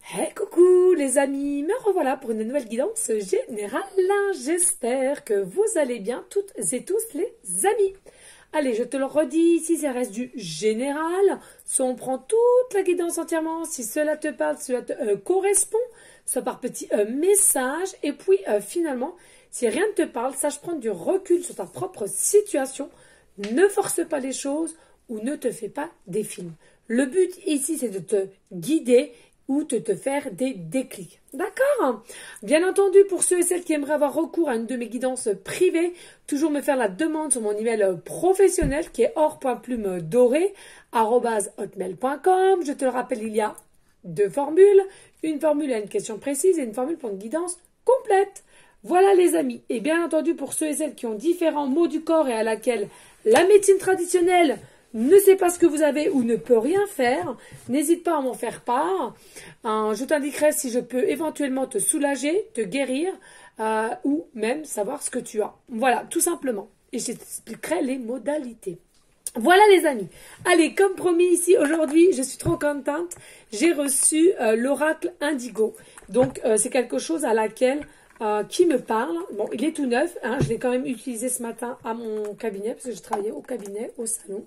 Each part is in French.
Hey coucou les amis, me revoilà pour une nouvelle guidance générale. J'espère que vous allez bien toutes et tous les amis. Allez, je te le redis, ici ça reste du général. Soit on prend toute la guidance entièrement, si cela te parle, cela te correspond, soit par petits messages. Et puis finalement, si rien ne te parle, sache prendre du recul sur ta propre situation. Ne force pas les choses ou ne te fais pas des films. Le but ici, c'est de te guider ou de te faire des déclics. D'accord? Bien entendu, pour ceux et celles qui aimeraient avoir recours à une de mes guidances privées, toujours me faire la demande sur mon email professionnel qui est or.plume-doré@hotmail.com. Je te le rappelle, il y a deux formules. Une formule à une question précise et une formule pour une guidance complète. Voilà les amis. Et bien entendu, pour ceux et celles qui ont différents maux du corps et à laquelle la médecine traditionnelle ne sait pas ce que vous avez ou ne peut rien faire, n'hésite pas à m'en faire part. Je t'indiquerai si je peux éventuellement te soulager, te guérir ou même savoir ce que tu as. Voilà, tout simplement. Et je t'expliquerai les modalités. Voilà les amis. Allez, comme promis ici aujourd'hui, je suis trop contente. J'ai reçu l'oracle Indigo. Donc, c'est quelque chose à laquelle qui me parle. Bon, il est tout neuf, hein, je l'ai quand même utilisé ce matin à mon cabinet, parce que je travaillais au cabinet, au salon.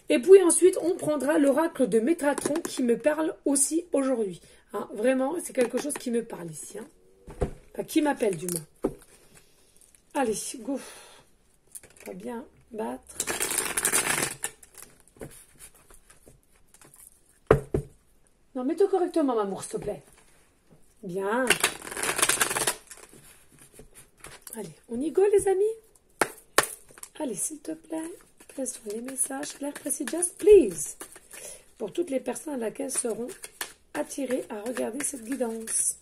Et puis ensuite, on prendra l'oracle de Métatron qui me parle aussi aujourd'hui. Hein, vraiment, c'est quelque chose qui me parle ici. Hein. Enfin, qui m'appelle du moins. Allez, go. Pas bien battre. Non, mets-toi correctement, m'amour, s'il te plaît. Bien. Allez, on y go les amis. Allez, s'il te plaît, quels sont les messages clairs, précis, just please. Pour toutes les personnes à laquelle seront attirées à regarder cette guidance.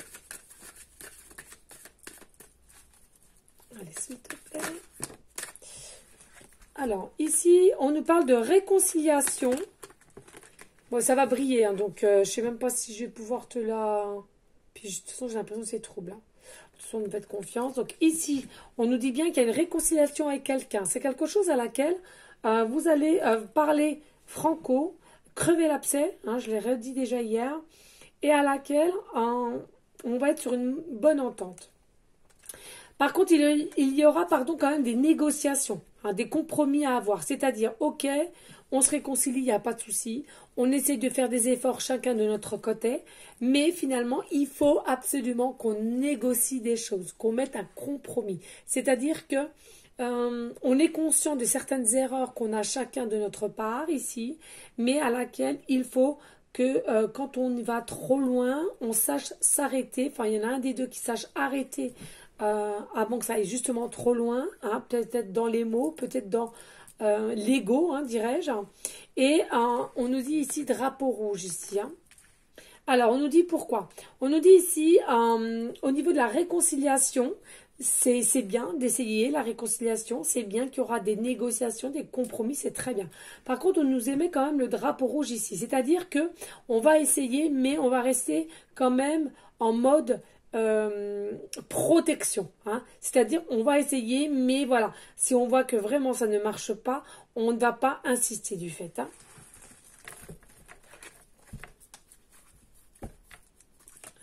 Allez, s'il te plaît. Alors, ici, on nous parle de réconciliation. Bon, ça va briller, hein, donc je ne sais même pas si je vais pouvoir te la... Puis, de toute façon, j'ai l'impression que c'est trouble. Hein. On nous fait confiance. Donc ici, on nous dit bien qu'il y a une réconciliation avec quelqu'un. C'est quelque chose à laquelle vous allez parler franco, crever l'abcès, hein, je l'ai redit déjà hier, et à laquelle on va être sur une bonne entente. Par contre, il y aura quand même des négociations, hein, des compromis à avoir. C'est-à-dire, ok, on se réconcilie, il n'y a pas de souci. On essaie de faire des efforts chacun de notre côté. Mais finalement, il faut absolument qu'on négocie des choses, qu'on mette un compromis. C'est-à-dire que on est conscient de certaines erreurs qu'on a chacun de notre part ici, mais à laquelle il faut que quand on va trop loin, on sache s'arrêter. Enfin, il y en a un des deux qui sache arrêter avant que ça aille justement trop loin. Hein, peut-être dans les mots, peut-être dans... l'ego, hein, dirais-je. Et on nous dit ici drapeau rouge ici. Hein. Alors, on nous dit pourquoi. On nous dit ici, au niveau de la réconciliation, c'est bien d'essayer la réconciliation, c'est bien qu'il y aura des négociations, des compromis, c'est très bien. Par contre, on nous émet quand même le drapeau rouge ici. C'est-à-dire que on va essayer, mais on va rester quand même en mode... protection, hein. C'est-à-dire on va essayer, mais voilà, si on voit que vraiment ça ne marche pas, on ne va pas insister du fait. Hein.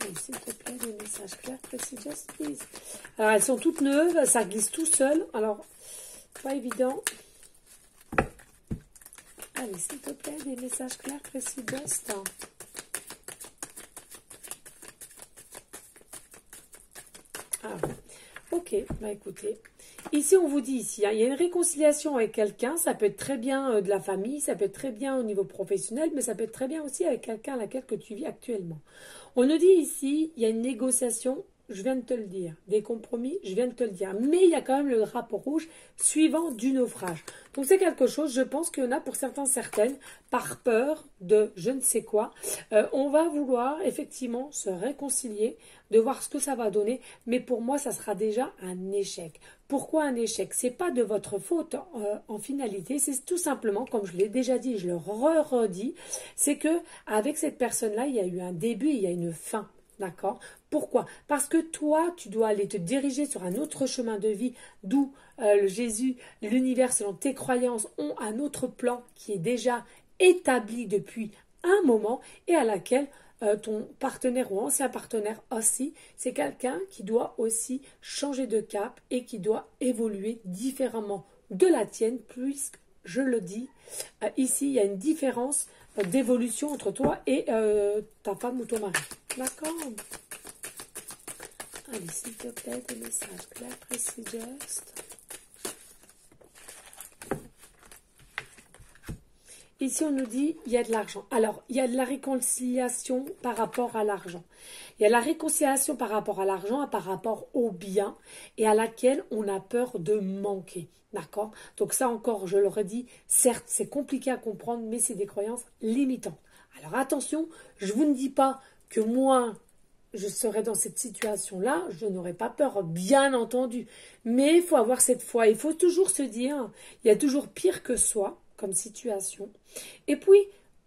Allez, s'il te plaît, des messages clairs, précis, just please. Alors elles sont toutes neuves, ça glisse tout seul, alors pas évident. Allez, s'il te plaît, des messages clairs, précis, just. Ah, ok, bah écoutez, ici on vous dit ici, hein, il y a une réconciliation avec quelqu'un, ça peut être très bien de la famille, ça peut être très bien au niveau professionnel, mais ça peut être très bien aussi avec quelqu'un à laquelle que tu vis actuellement. On nous dit ici, il y a une négociation, je viens de te le dire, des compromis, je viens de te le dire, mais il y a quand même le drapeau rouge suivant du naufrage. Donc c'est quelque chose, je pense qu'il y en a pour certaines, par peur de je ne sais quoi, on va vouloir effectivement se réconcilier, de voir ce que ça va donner, mais pour moi ça sera déjà un échec. Pourquoi un échec? C'est pas de votre faute en finalité, c'est tout simplement, comme je l'ai déjà dit, je le redis, c'est que avec cette personne-là, il y a eu un début, il y a une fin. D'accord? Pourquoi? Parce que toi, tu dois aller te diriger sur un autre chemin de vie, d'où Jésus, l'univers, selon tes croyances, ont un autre plan qui est déjà établi depuis un moment et à laquelle ton partenaire ou ancien partenaire aussi, c'est quelqu'un qui doit aussi changer de cap et qui doit évoluer différemment de la tienne, puisque, je le dis, ici, il y a une différence d'évolution entre toi et ta femme ou ton mari. D'accord? Allez, s'il te plaît, des messages clairs, précis, juste. Ici, on nous dit, il y a de l'argent. Alors, il y a de la réconciliation par rapport à l'argent. Il y a la réconciliation par rapport à l'argent, par rapport au bien, et à laquelle on a peur de manquer. D'accord? Donc ça encore, je le redis, certes, c'est compliqué à comprendre, mais c'est des croyances limitantes. Alors attention, je vous ne dis pas que moi, je serais dans cette situation-là, je n'aurais pas peur, bien entendu. Mais il faut avoir cette foi. Il faut toujours se dire, il y a toujours pire que soi comme situation. Et puis,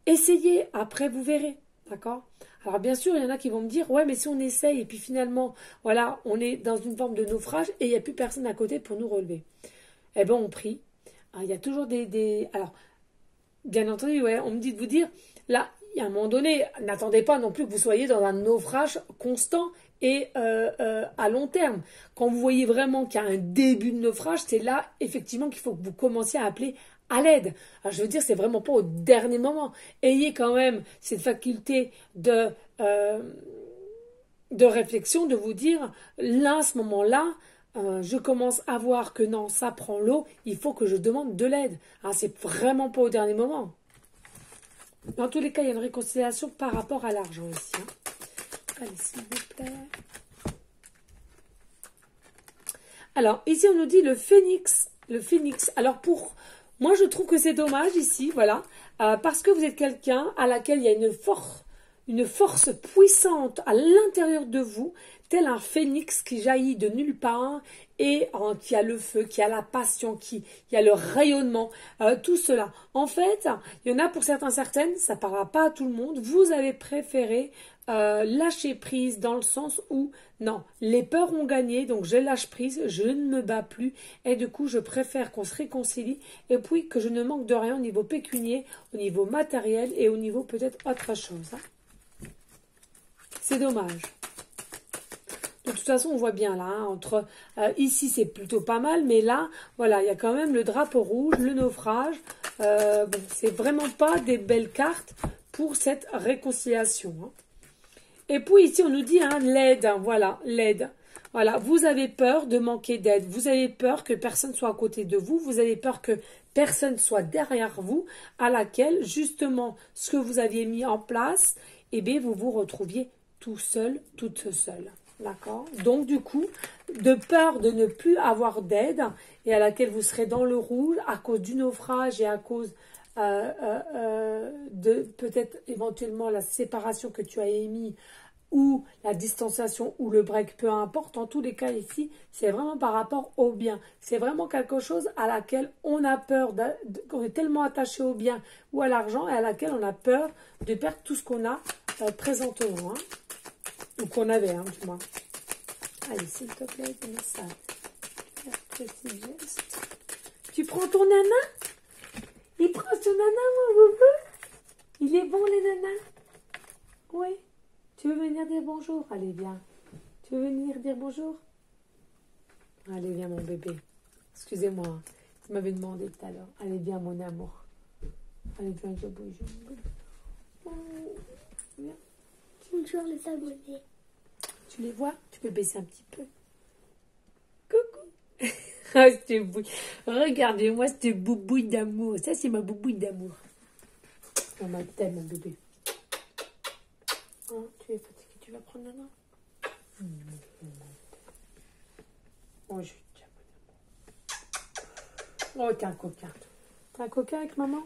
essayez, après vous verrez. D'accord? Alors bien sûr, il y en a qui vont me dire, ouais, mais si on essaye, et puis finalement, voilà, on est dans une forme de naufrage, et il n'y a plus personne à côté pour nous relever. Eh bien, on prie. Il y a toujours Alors, bien entendu, ouais, on me dit de vous dire, là, à un moment donné, n'attendez pas non plus que vous soyez dans un naufrage constant et à long terme. Quand vous voyez vraiment qu'il y a un début de naufrage, c'est là, effectivement, qu'il faut que vous commenciez à appeler à l'aide. Alors, je veux dire, c'est vraiment pas au dernier moment. Ayez quand même cette faculté de réflexion, de vous dire, là, à ce moment-là, je commence à voir que non, ça prend l'eau, il faut que je demande de l'aide. C'est vraiment pas au dernier moment. Dans tous les cas, il y a une réconciliation par rapport à l'argent ici. Allez, s'il vous plaît. Alors, ici, on nous dit le phénix. Le phénix. Alors, moi, je trouve que c'est dommage ici, voilà, parce que vous êtes quelqu'un à laquelle il y a une force puissante à l'intérieur de vous, tel un phénix qui jaillit de nulle part et qui a le feu, qui a la passion, qui a le rayonnement, tout cela. En fait, il y en a pour certaines, ça ne parlera pas à tout le monde. Vous avez préféré lâcher prise dans le sens où, non, les peurs ont gagné, donc je lâche prise, je ne me bats plus et du coup, je préfère qu'on se réconcilie et puis que je ne manque de rien au niveau pécunier, au niveau matériel et au niveau peut-être autre chose. C'est dommage. De toute façon, on voit bien là, entre ici c'est plutôt pas mal, mais là, voilà, il y a quand même le drapeau rouge, le naufrage. Bon, c'est vraiment pas des belles cartes pour cette réconciliation. Et puis ici, on nous dit l'aide, voilà, l'aide. Voilà, vous avez peur de manquer d'aide, vous avez peur que personne soit à côté de vous, vous avez peur que personne soit derrière vous, à laquelle, justement, ce que vous aviez mis en place, eh bien, vous vous retrouviez tout seul, toute seule. D'accord? Donc, du coup, de peur de ne plus avoir d'aide et à laquelle vous serez dans le rouge à cause du naufrage et à cause de peut-être éventuellement la séparation que tu as émise ou la distanciation ou le break, peu importe. En tous les cas ici, c'est vraiment par rapport au bien. C'est vraiment quelque chose à laquelle on a peur, qu'on est tellement attaché au bien ou à l'argent et à laquelle on a peur de perdre tout ce qu'on a présentement. Ou qu'on avait, du moins. Allez, s'il te plaît, donne ça. Petit geste. Tu prends ton nana? Il prend son nana, mon boubou? Il est bon, les nanas? Oui. Tu veux venir dire bonjour? Allez, viens. Tu veux venir dire bonjour? Allez, viens, mon bébé. Excusez-moi, tu m'avais demandé tout à l'heure. Allez, viens, mon amour. Allez, viens, je bouge. Oh, viens. Bonjour les abonnés. Tu les vois? Tu peux baisser un petit peu. Coucou. Regardez-moi cette boubouille d'amour. Ça, c'est ma boubouille d'amour. On m'aime, mon bébé. Oh, tu es fatigué, tu vas prendre Nana? Oh, je suis déjà bonne. Oh, t'es un coquin. T'es un coquin avec maman?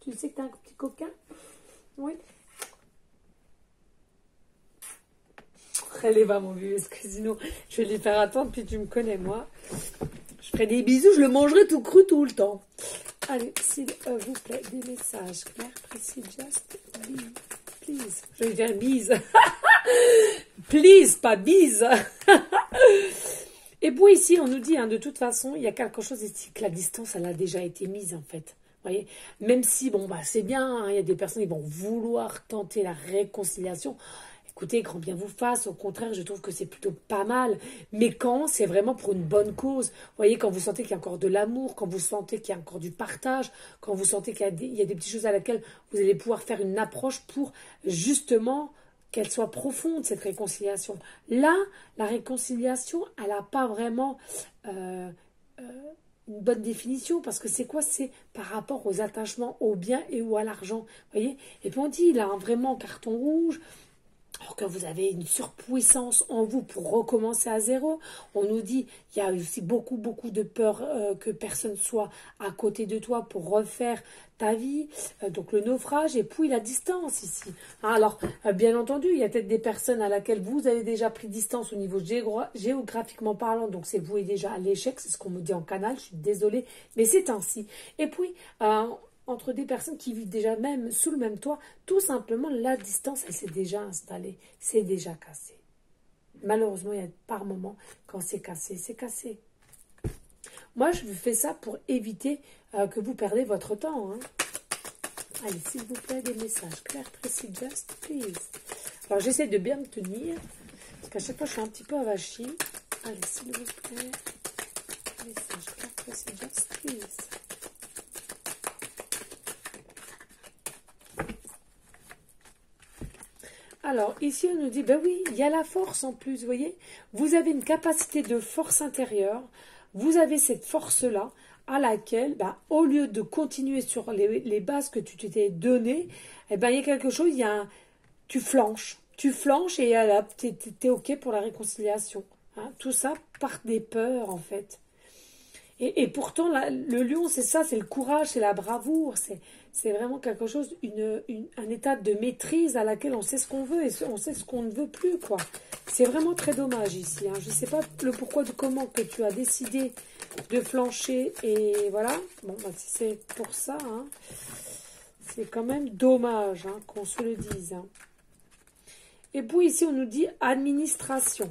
Tu sais que t'es un petit coquin? Oui. Allez, va, mon vieux, parce que sinon, je vais les faire attendre, puis tu me connais, moi. Je ferai des bisous, je le mangerai tout cru tout le temps. Allez, s'il vous plaît, des messages clairs, précis, just, please. Je vais dire bise. Please, pas bise. Et puis ici, on nous dit, de toute façon, il y a quelque chose ici, que la distance, elle a déjà été mise, en fait. Voyez, même si, bon, bah, c'est bien, hein, il y a des personnes qui vont vouloir tenter la réconciliation. Écoutez, grand bien vous fasse, au contraire, je trouve que c'est plutôt pas mal. Mais quand c'est vraiment pour une bonne cause, vous voyez, quand vous sentez qu'il y a encore de l'amour, quand vous sentez qu'il y a encore du partage, quand vous sentez qu'il y a des petites choses à laquelle vous allez pouvoir faire une approche pour justement qu'elle soit profonde, cette réconciliation. Là, la réconciliation, elle n'a pas vraiment une bonne définition, parce que c'est quoi? C'est par rapport aux attachements, aux biens et ou à l'argent. Vous voyez? Et puis on dit, là, vraiment carton rouge. Alors que vous avez une surpuissance en vous pour recommencer à zéro, on nous dit il y a aussi beaucoup de peur que personne soit à côté de toi pour refaire ta vie, donc le naufrage et puis la distance ici. Alors bien entendu, il y a peut-être des personnes à laquelle vous avez déjà pris distance au niveau géographiquement parlant, donc c'est voué déjà à l'échec, c'est ce qu'on me dit en canal, je suis désolée, mais c'est ainsi. Et puis entre des personnes qui vivent déjà même sous le même toit, tout simplement, la distance, elle s'est déjà installée, c'est déjà cassé. Malheureusement, il y a par moments, quand c'est cassé, c'est cassé. Moi, je fais ça pour éviter que vous perdez votre temps. Hein. Allez, s'il vous plaît, des messages clairs, précis, just please. Alors, j'essaie de bien me tenir, parce qu'à chaque fois, je suis un petit peu avachie. Allez, s'il vous plaît, messages clairs, précis, just please. Alors, ici, on nous dit, ben oui, il y a la force en plus, vous voyez. Vous avez une capacité de force intérieure. Vous avez cette force-là à laquelle, ben, au lieu de continuer sur les bases que tu t'étais données, eh ben, il y a quelque chose, tu flanches. Tu flanches et tu es OK pour la réconciliation. Hein. Tout ça par des peurs, en fait. Et pourtant, le lion, c'est ça, c'est le courage, c'est la bravoure, c'est vraiment quelque chose, un état de maîtrise à laquelle on sait ce qu'on veut et on sait ce qu'on ne veut plus, quoi. C'est vraiment très dommage ici. Hein. Je ne sais pas le pourquoi du comment que tu as décidé de flancher et voilà. Bon, bah, si c'est pour ça, hein, c'est quand même dommage hein, qu'on se le dise. Hein. Et puis ici, on nous dit administration.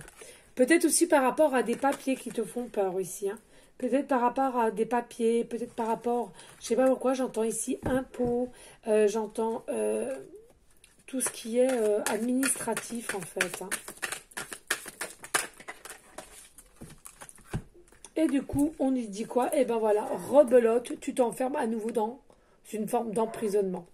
Peut-être aussi par rapport à des papiers qui te font peur ici, hein. Peut-être par rapport à des papiers, peut-être par rapport, je ne sais pas pourquoi, j'entends ici impôts, j'entends tout ce qui est administratif en fait. Hein. Et du coup, on lui dit quoi? Eh ben voilà, rebelote, tu t'enfermes à nouveau dans une forme d'emprisonnement.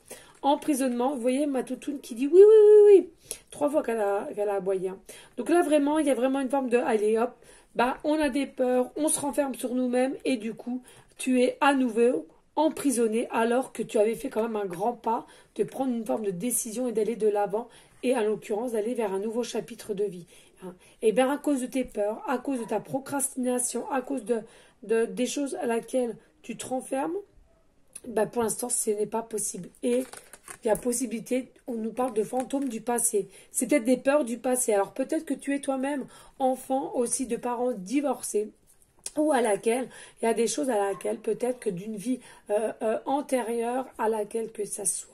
Emprisonnement, vous voyez ma toutoune qui dit oui, oui, oui, oui. 3 fois qu'elle a aboyé. Hein. Donc là, vraiment, il y a vraiment une forme de, allez hop, bah, on a des peurs, on se renferme sur nous-mêmes et du coup, tu es à nouveau emprisonné alors que tu avais fait quand même un grand pas de prendre une forme de décision et d'aller de l'avant et en l'occurrence d'aller vers un nouveau chapitre de vie. Hein. Et bien à cause de tes peurs, à cause de ta procrastination, à cause des choses à laquelle tu te renfermes, bah, pour l'instant, ce n'est pas possible. Et il y a possibilité, on nous parle de fantômes du passé. C'est peut-être des peurs du passé. Alors peut-être que tu es toi-même enfant aussi de parents divorcés ou à laquelle, il y a des choses à laquelle peut-être que d'une vie antérieure à laquelle que ça soit.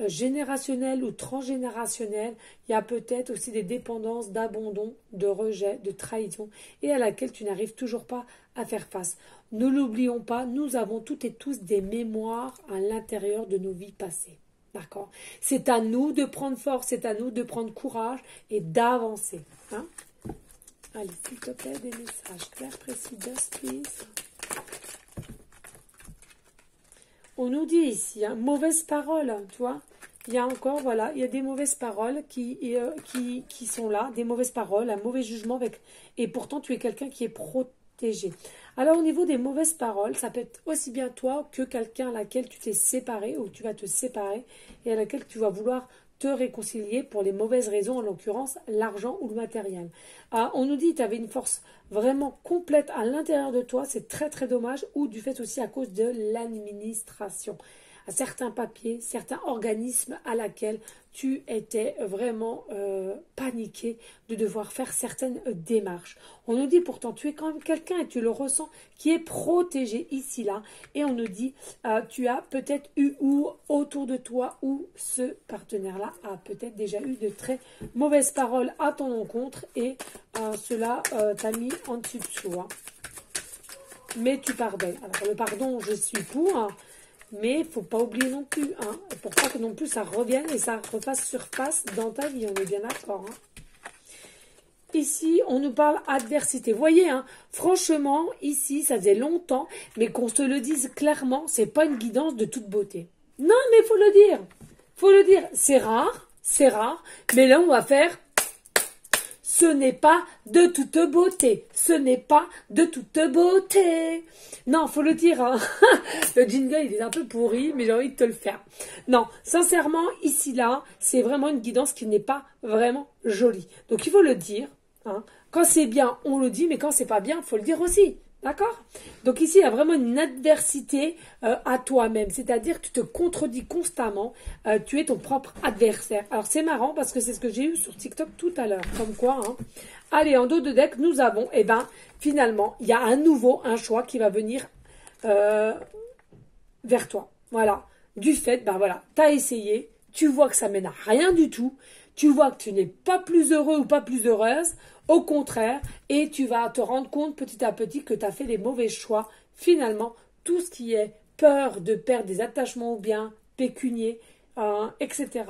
Générationnel ou transgénérationnel, il y a peut-être aussi des dépendances d'abandon, de rejet, de trahison et à laquelle tu n'arrives toujours pas à faire face. Ne l'oublions pas, nous avons toutes et tous des mémoires à l'intérieur de nos vies passées. D'accord? C'est à nous de prendre force, c'est à nous de prendre courage et d'avancer. Hein? Allez, s'il te plaît, des messages clairs, précis, just please. On nous dit ici, hein, mauvaise parole, tu vois. Il y a encore, voilà, il y a des mauvaises paroles qui sont là, des mauvaises paroles, un mauvais jugement avec, et pourtant tu es quelqu'un qui est protégé. Alors au niveau des mauvaises paroles, ça peut être aussi bien toi que quelqu'un à laquelle tu t'es séparé ou tu vas te séparer et à laquelle tu vas vouloir te réconcilier pour les mauvaises raisons, en l'occurrence l'argent ou le matériel. On nous dit que tu avais une force vraiment complète à l'intérieur de toi, c'est très très dommage, ou du fait aussi à cause de l'administration. À certains papiers, certains organismes à laquelle tu étais vraiment paniqué de devoir faire certaines démarches. On nous dit pourtant tu es quand même quelqu'un et tu le ressens qui est protégé ici là et on nous dit tu as peut-être eu ou autour de toi ou ce partenaire là a peut-être déjà eu de très mauvaises paroles à ton encontre et cela t'a mis en dessous de soi. Mais tu pardonnes. Alors le pardon je suis pour. Mais il ne faut pas oublier non plus, hein, pour pas que non plus ça revienne et ça refasse surface dans ta vie, on est bien d'accord. Hein. Ici, on nous parle adversité. Vous voyez, hein, franchement, ici, ça faisait longtemps, mais qu'on se le dise clairement, c'est pas une guidance de toute beauté. Non, mais il faut le dire. Faut le dire. C'est rare, mais là, on va faire... Ce n'est pas de toute beauté. Ce n'est pas de toute beauté. Non, faut le dire. Hein. Le jingle, il est un peu pourri, mais j'ai envie de te le faire. Non, sincèrement, ici, là, c'est vraiment une guidance qui n'est pas vraiment jolie. Donc, il faut le dire. Hein. Quand c'est bien, on le dit, mais quand c'est pas bien, il faut le dire aussi. D'accord? Donc ici, il y a vraiment une adversité à toi-même. C'est-à-dire que tu te contredis constamment. Tu es ton propre adversaire. Alors, c'est marrant parce que c'est ce que j'ai eu sur TikTok tout à l'heure. Comme quoi, hein. Allez, en dos de deck, nous avons, eh ben, finalement, il y a un choix qui va venir vers toi. Voilà. Du fait, ben voilà, tu as essayé. Tu vois que ça mène à rien du tout. Tu vois que tu n'es pas plus heureux ou pas plus heureuse. Au contraire, et tu vas te rendre compte petit à petit que tu as fait les mauvais choix. Finalement, tout ce qui est peur de perdre des attachements ou bien pécuniers, etc.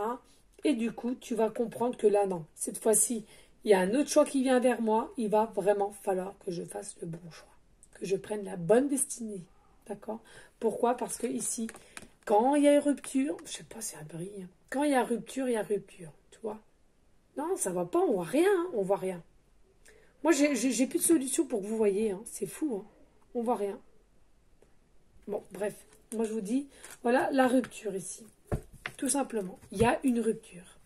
Et du coup, tu vas comprendre que là, non, cette fois-ci, il y a un autre choix qui vient vers moi. Il va vraiment falloir que je fasse le bon choix, que je prenne la bonne destinée. D'accord? Pourquoi? Parce que ici, quand il y a une rupture, je sais pas si ça brille. Quand il y a rupture, tu vois? Non, ça va pas, on voit rien, hein, on voit rien. Moi, j'ai plus de solution pour que vous voyez. Hein. C'est fou. Hein. On voit rien. Bon, bref. Moi, je vous dis, voilà la rupture ici. Tout simplement. Il y a une rupture.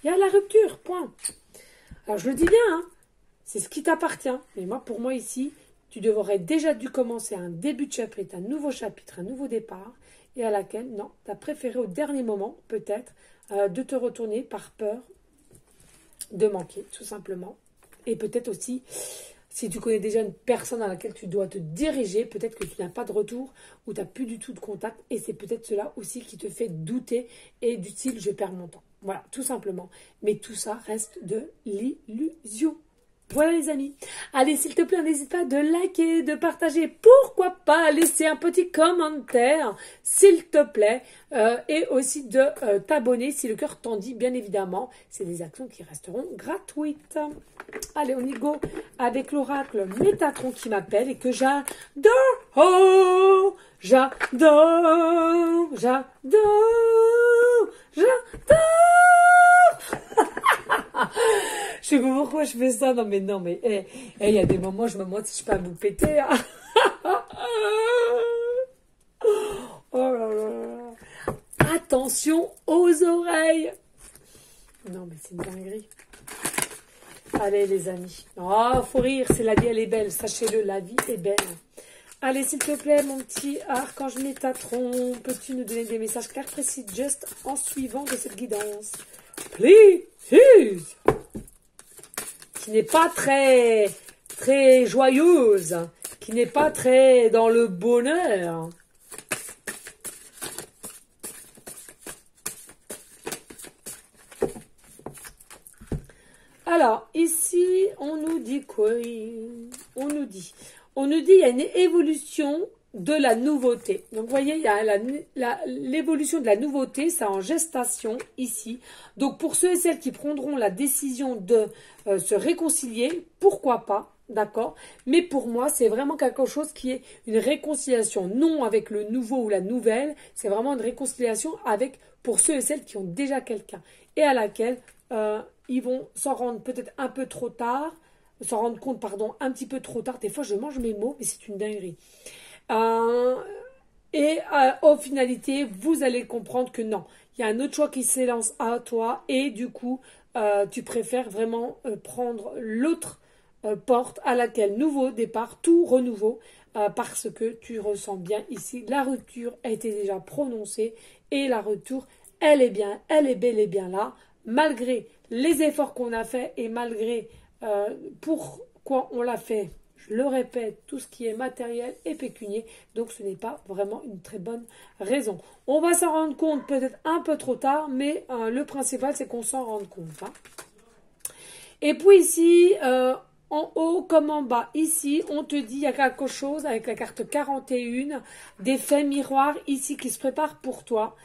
Il y a la rupture, point. Alors, je le dis bien. Hein. C'est ce qui t'appartient. Mais moi, pour moi, ici, tu devrais déjà dû commencer un début de chapitre, un nouveau chapitre, un nouveau départ. Et à laquelle, non, tu as préféré au dernier moment, peut-être, de te retourner par peur de manquer, tout simplement. Et peut-être aussi, si tu connais déjà une personne à laquelle tu dois te diriger, peut-être que tu n'as pas de retour ou tu n'as plus du tout de contact. Et c'est peut-être cela aussi qui te fait douter et du style je perds mon temps. Voilà, tout simplement. Mais tout ça reste de l'illusion. Voilà les amis. Allez, s'il te plaît, n'hésite pas de liker, de partager. Pourquoi pas laisser un petit commentaire, s'il te plaît. Et aussi de t'abonner si le cœur t'en dit, bien évidemment. C'est des actions qui resteront gratuites. Allez, on y go avec l'oracle Métatron qui m'appelle et que j'adore. Oh, j'adore. Je sais pas pourquoi je fais ça. Non, mais, il y a des moments, je me demande si je peux pas vous péter. Hein. Oh là là. Attention aux oreilles. Non, mais c'est une dinguerie. Allez, les amis. Oh, faut rire, c'est la vie, elle est belle. Sachez-le, la vie est belle. Allez, s'il te plaît, mon petit archange Métatron, peux-tu nous donner des messages clairs, précis, juste en suivant de cette guidance? Please. Qui n'est pas très joyeuse, qui n'est pas très dans le bonheur. Alors, ici, on nous dit quoi? On nous dit il y a une évolution de la nouveauté. Donc, vous voyez, il y a l'évolution de la nouveauté, c'est en gestation ici. Donc, pour ceux et celles qui prendront la décision de se réconcilier, pourquoi pas, d'accord? Mais pour moi, c'est vraiment quelque chose qui est une réconciliation, non avec le nouveau ou la nouvelle, c'est vraiment une réconciliation avec, pour ceux et celles qui ont déjà quelqu'un et à laquelle ils vont s'en rendre peut-être un peu trop tard, s'en rendre compte, pardon, un petit peu trop tard. Des fois, je mange mes mots, mais c'est une dinguerie. Au finalité, vous allez comprendre que non, il y a un autre choix qui s'élance à toi et du coup, tu préfères vraiment prendre l'autre porte à laquelle nouveau départ, tout renouveau, parce que tu ressens bien ici, la rupture a été déjà prononcée et la rupture, elle est bel et bien là, malgré les efforts qu'on a fait et malgré pourquoi on l'a fait. Je le répète, tout ce qui est matériel est pécunier, donc ce n'est pas vraiment une très bonne raison. On va s'en rendre compte peut-être un peu trop tard, mais le principal c'est qu'on s'en rende compte. Hein. Et puis ici, en haut comme en bas. Ici, on te dit, il y a quelque chose avec la carte 41, des faits miroirs ici qui se préparent pour toi.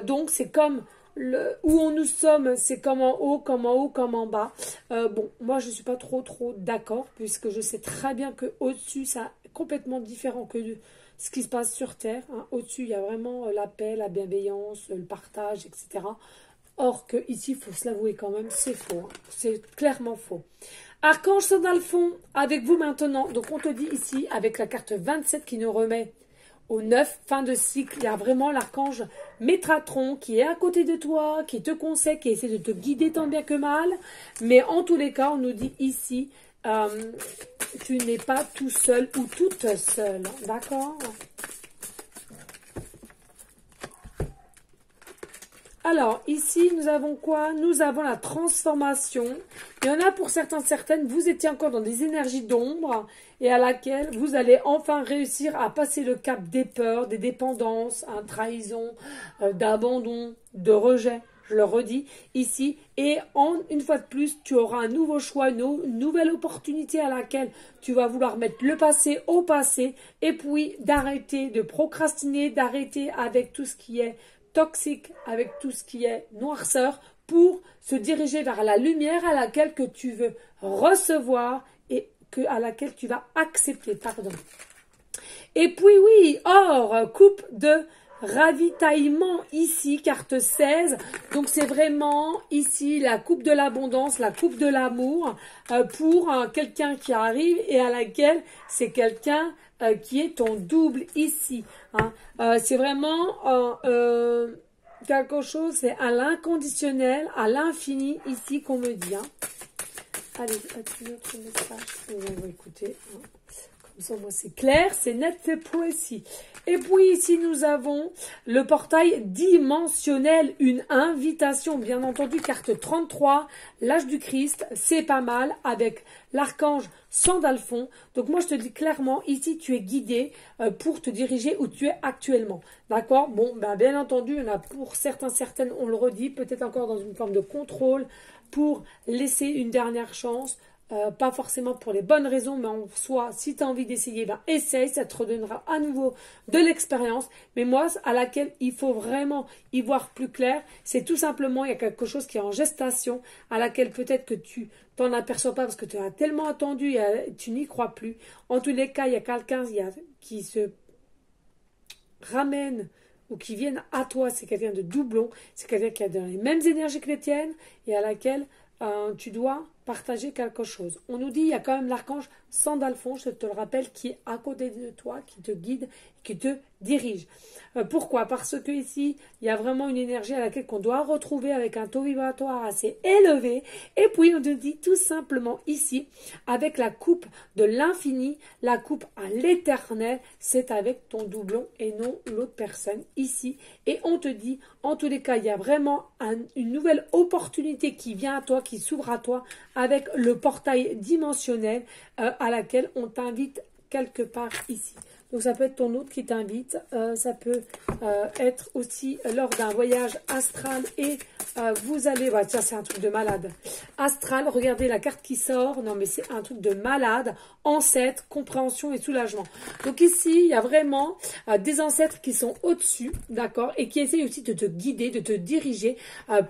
Donc, c'est comme où nous sommes, c'est comme en haut, comme en haut, comme en bas. Bon, moi, je ne suis pas trop d'accord, puisque je sais très bien que au-dessus, ça est complètement différent que ce qui se passe sur Terre. Hein. Au-dessus, il y a vraiment la paix, la bienveillance, le partage, etc. Or que ici, il faut se l'avouer quand même, c'est faux. Hein. C'est clairement faux. Archange Sandalphon, avec vous maintenant. Donc, on te dit ici, avec la carte 27 qui nous remet au 9, fin de cycle, il y a vraiment l'archange Métratron qui est à côté de toi, qui te conseille, qui essaie de te guider tant bien que mal. Mais en tous les cas, on nous dit ici, tu n'es pas tout seul ou toute seule. D'accord ? Alors, ici, nous avons quoi? Nous avons la transformation. Il y en a pour certaines, vous étiez encore dans des énergies d'ombre et à laquelle vous allez enfin réussir à passer le cap des peurs, des dépendances, trahison, d'abandon, de rejet. Je le redis ici. Et une fois de plus, tu auras un nouveau choix, une nouvelle opportunité à laquelle tu vas vouloir mettre le passé au passé. Et puis, d'arrêter de procrastiner, d'arrêter avec tout ce qui est toxique, avec tout ce qui est noirceur, pour se diriger vers la lumière à laquelle que tu veux recevoir et à laquelle tu vas accepter. Pardon. Et puis oui, or, coupe de ravitaillement ici, carte 16. Donc c'est vraiment ici la coupe de l'abondance, la coupe de l'amour pour quelqu'un qui arrive et à laquelle c'est quelqu'un qui est ton double ici. Hein. C'est vraiment quelque chose, c'est à l'inconditionnel, à l'infini ici qu'on me dit. Hein. Allez, notre message, on va écouter. Hein. Comme ça, moi, c'est clair, c'est net, c'est précis. Et puis ici, nous avons le portail dimensionnel, une invitation, bien entendu, carte 33, l'âge du Christ, c'est pas mal, avec l'archange Sandalphon. Donc moi, je te dis clairement, ici, tu es guidé pour te diriger où tu es actuellement. D'accord? Bon, ben, bien entendu, on a pour certaines, on le redit, peut-être encore dans une forme de contrôle, pour laisser une dernière chance. Pas forcément pour les bonnes raisons, mais en soi, si tu as envie d'essayer, ben essaye, ça te redonnera à nouveau de l'expérience. Mais moi, à laquelle il faut vraiment y voir plus clair, c'est tout simplement, il y a quelque chose qui est en gestation, à laquelle peut-être que tu t'en aperçois pas parce que tu as tellement attendu et tu n'y crois plus. En tous les cas, il y a quelqu'un qui se ramène ou qui vienne à toi, c'est quelqu'un de doublon, c'est quelqu'un qui a dans les mêmes énergies que les tiennes et à laquelle tu dois partager quelque chose. On nous dit, il y a quand même l'archange Sandalphon, je te le rappelle, qui est à côté de toi, qui te guide, qui te dirige. Pourquoi? Parce que ici, il y a vraiment une énergie à laquelle qu'on doit retrouver avec un taux vibratoire assez élevé. Et puis, on te dit tout simplement ici, avec la coupe de l'infini, la coupe à l'éternel, c'est avec ton doublon et non l'autre personne ici. Et on te dit, en tous les cas, il y a vraiment une nouvelle opportunité qui vient à toi, qui s'ouvre à toi, avec le portail dimensionnel à laquelle on t'invite quelque part ici. Donc ça peut être ton hôte qui t'invite, ça peut être aussi lors d'un voyage astral et vous allez, bah, tiens c'est un truc de malade, astral, regardez la carte qui sort, non mais c'est un truc de malade, ancêtre, compréhension et soulagement. Donc ici il y a vraiment des ancêtres qui sont au-dessus, d'accord, et qui essayent aussi de te guider, de te diriger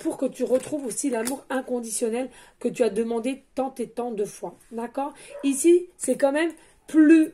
pour que tu retrouves aussi l'amour inconditionnel que tu as demandé tant et tant de fois, d'accord. Ici c'est quand même plus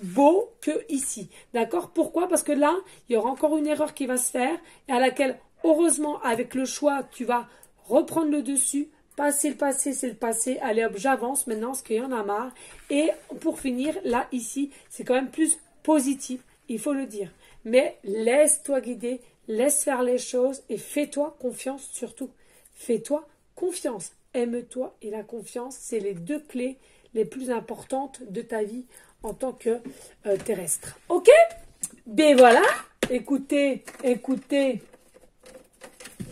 beau que ici, d'accord. Pourquoi? Parce que là, il y aura encore une erreur qui va se faire et à laquelle, heureusement, avec le choix, tu vas reprendre le dessus, passer le passé, c'est le passé, allez hop, j'avance maintenant, parce qu'il y en a marre. Et pour finir, là, ici, c'est quand même plus positif, il faut le dire. Mais laisse-toi guider, laisse faire les choses et fais-toi confiance surtout. Fais-toi confiance, aime-toi et la confiance, c'est les deux clés les plus importantes de ta vie en tant que terrestre. Ok? Ben voilà. Écoutez.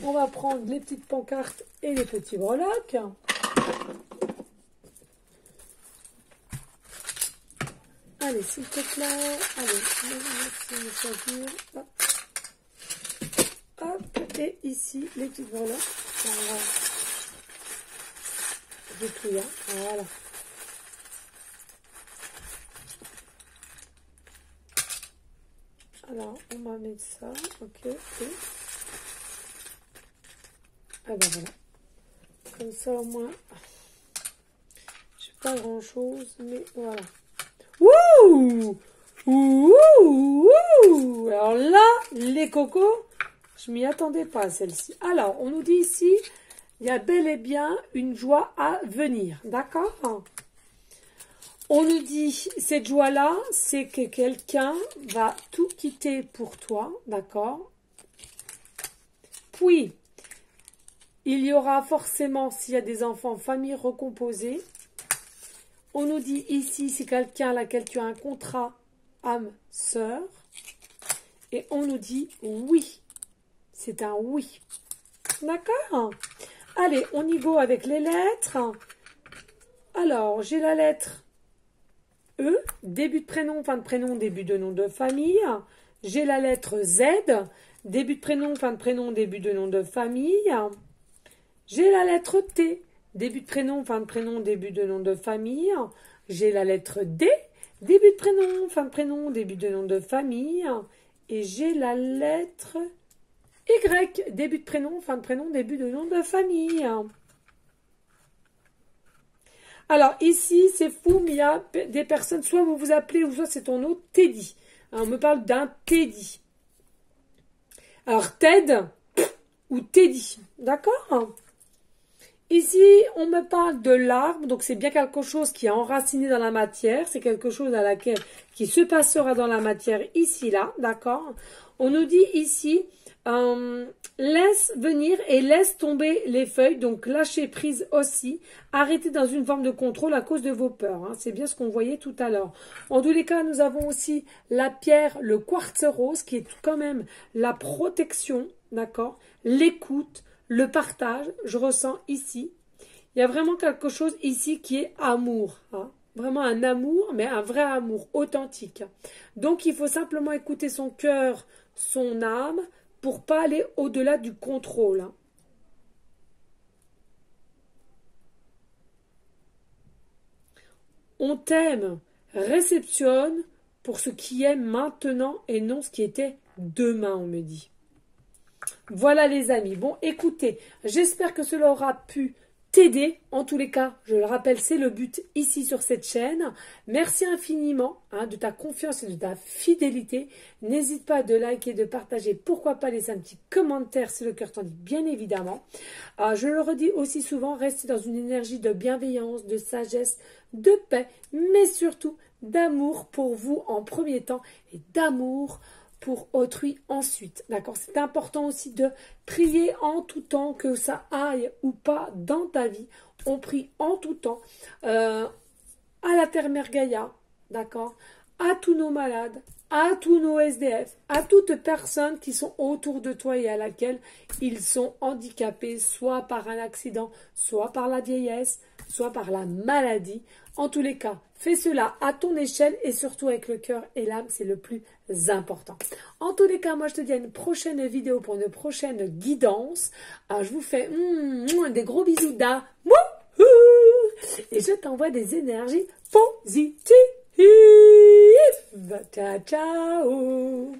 On va prendre les petites pancartes et les petits breloques. Allez, s'il te plaît. Allez, merci de choisir. Hop. Hop. Et ici, les petites breloques. Voilà. J'ai tout, hein. Voilà. Alors, on va mettre ça. Ok. Et... ah ben voilà. Comme ça, au moins, je fais pas grand-chose, mais voilà. Wouh! Ouh! Ouh! Alors là, les cocos, je m'y attendais pas, celle-ci. Alors, on nous dit ici, il y a bel et bien une joie à venir. D'accord? On nous dit, cette joie-là, c'est que quelqu'un va tout quitter pour toi. D'accord? Puis, il y aura forcément, s'il y a des enfants, famille recomposée. On nous dit ici, c'est quelqu'un à laquelle tu as un contrat âme sœur. Et on nous dit oui. C'est un oui. D'accord? Allez, on y go avec les lettres. Alors, j'ai la lettre E, début de prénom, fin de prénom, début de nom de famille. J'ai la lettre Z, début de prénom, fin de prénom, début de nom de famille. J'ai la lettre T, début de prénom, fin de prénom, début de nom de famille. J'ai la lettre D, début de prénom, fin de prénom, début de nom de famille. Et j'ai la lettre Y, début de prénom, fin de prénom, début de nom de famille. Alors ici, c'est fou, mais il y a des personnes, soit vous vous appelez, ou soit c'est ton nom, Teddy. Alors, on me parle d'un Teddy. Alors Ted ou Teddy, d'accord? Ici, on me parle de l'arbre, donc c'est bien quelque chose qui est enraciné dans la matière, c'est quelque chose à laquelle qui se passera dans la matière ici, là, d'accord? On nous dit ici, laisse venir et laisse tomber les feuilles, donc lâcher prise aussi, arrêtez dans une forme de contrôle à cause de vos peurs, hein. C'est bien ce qu'on voyait tout à l'heure. En tous les cas, nous avons aussi la pierre, le quartz rose, qui est quand même la protection, d'accord? L'écoute, le partage, je ressens ici. Il y a vraiment quelque chose ici qui est amour, hein. Vraiment un amour, mais un vrai amour authentique. Donc, il faut simplement écouter son cœur, son âme, pour pas aller au-delà du contrôle, hein. On t'aime, réceptionne pour ce qui est maintenant et non ce qui était demain, on me dit. Voilà les amis. Bon, écoutez, j'espère que cela aura pu t'aider. En tous les cas, je le rappelle, c'est le but ici sur cette chaîne. Merci infiniment, hein, de ta confiance et de ta fidélité. N'hésite pas de liker, de partager. Pourquoi pas laisser un petit commentaire si le cœur t'en dit, bien évidemment. Je le redis aussi souvent, restez dans une énergie de bienveillance, de sagesse, de paix, mais surtout d'amour pour vous en premier temps et d'amour pour autrui ensuite, d'accord? C'est important aussi de prier en tout temps, que ça aille ou pas dans ta vie. On prie en tout temps à la Terre-Mère Gaïa, d'accord? À tous nos malades, à tous nos SDF, à toutes personnes qui sont autour de toi et à laquelle ils sont handicapés, soit par un accident, soit par la vieillesse, soit par la maladie. En tous les cas, fais cela à ton échelle et surtout avec le cœur et l'âme, c'est le plus important. En tous les cas, moi je te dis à une prochaine vidéo pour une prochaine guidance. Je vous fais des gros bisous d'amour et je t'envoie des énergies positives. Ciao, ciao.